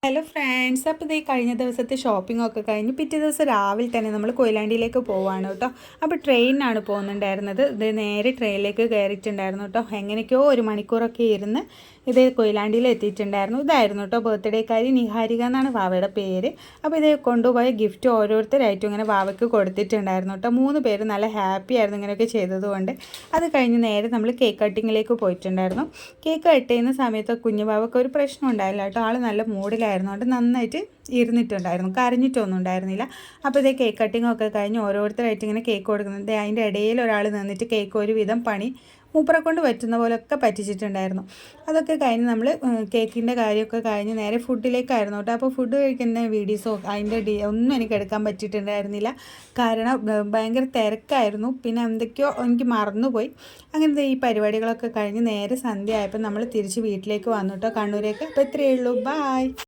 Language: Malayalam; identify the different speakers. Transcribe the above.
Speaker 1: ഹലോ ഫ്രണ്ട്സ്, അപ്പോൾ ഇതേ കഴിഞ്ഞ ദിവസത്തെ ഷോപ്പിംഗ് ഒക്കെ കഴിഞ്ഞ് പിറ്റേ ദിവസം രാവിലെ തന്നെ നമ്മൾ കൊയിലാണ്ടിയിലേക്ക് പോവാണ് കേട്ടോ. അപ്പോൾ ട്രെയിനാണ് പോകുന്നുണ്ടായിരുന്നത്. ഇത് നേരെ ട്രെയിനിലേക്ക് കയറിയിട്ടുണ്ടായിരുന്നു കേട്ടോ. എങ്ങനെയൊക്കെയോ ഒരു മണിക്കൂറൊക്കെ ഇരുന്ന് ഇത് കൊയിലാണ്ടിയിൽ എത്തിയിട്ടുണ്ടായിരുന്നു. ഇതായിരുന്നു കേട്ടോ ബർത്ത്ഡേക്കാരി നിഹാരിക എന്നാണ് വാവയുടെ പേര്. അപ്പോൾ ഇത് കൊണ്ടുപോയ ഗിഫ്റ്റ് ഓരോരുത്തരായിട്ടും ഇങ്ങനെ വാവയ്ക്ക് കൊടുത്തിട്ടുണ്ടായിരുന്നു കേട്ടോ. 3 പേര് നല്ല ഹാപ്പി ആയിരുന്നു ഇങ്ങനെയൊക്കെ ചെയ്തതുകൊണ്ട്. അത് കഴിഞ്ഞ് നേരെ നമ്മൾ കേക്ക് കട്ടിങ്ങിലേക്ക് പോയിട്ടുണ്ടായിരുന്നു. കേക്ക് കട്ട് ചെയ്യുന്ന സമയത്ത് കുഞ്ഞു വാവയ്ക്ക് ഒരു പ്രശ്നം ഉണ്ടായില്ല കേട്ടോ. ആൾ നല്ല മൂഡിലായിരുന്നു. അതുകൊണ്ട് നന്നായിട്ട് ഇരുന്നിട്ടുണ്ടായിരുന്നു, കരഞ്ഞിട്ടൊന്നും ഉണ്ടായിരുന്നില്ല. അപ്പോൾ ഇതേ കേക്ക് കട്ടിങ് ഒക്കെ കഴിഞ്ഞ് ഓരോരുത്തരായിട്ട് ഇങ്ങനെ കേക്ക് കൊടുക്കുന്നുണ്ട്. അതിൻ്റെ ഇടയിൽ ഒരാൾ നിന്നിട്ട് കേക്ക് ഒരുവിധം പണി മൂപ്പറെ കൊണ്ട് പറ്റുന്ന പോലെയൊക്കെ പറ്റിച്ചിട്ടുണ്ടായിരുന്നു. അതൊക്കെ കഴിഞ്ഞ് നമ്മൾ കേക്കിൻ്റെ കാര്യമൊക്കെ കഴിഞ്ഞ് നേരെ ഫുഡിലേക്കായിരുന്നു കേട്ടോ. അപ്പോൾ ഫുഡ് കഴിക്കുന്ന വീഡിയോസോ അതിൻ്റെ ഒന്നും എനിക്ക് എടുക്കാൻ പറ്റിയിട്ടുണ്ടായിരുന്നില്ല. കാരണം ഭയങ്കര തിരക്കായിരുന്നു. പിന്നെ എന്തൊക്കെയോ എനിക്ക് മറന്നുപോയി. അങ്ങനത്തെ ഈ പരിപാടികളൊക്കെ കഴിഞ്ഞ് നേരെ സന്ധ്യ ആയപ്പോൾ നമ്മൾ തിരിച്ച് വീട്ടിലേക്ക് വന്നു കേട്ടോ, കണ്ണൂരേക്ക്. അപ്പോൾ ഇത്രയേ ഉള്ളൂ. ബായ്.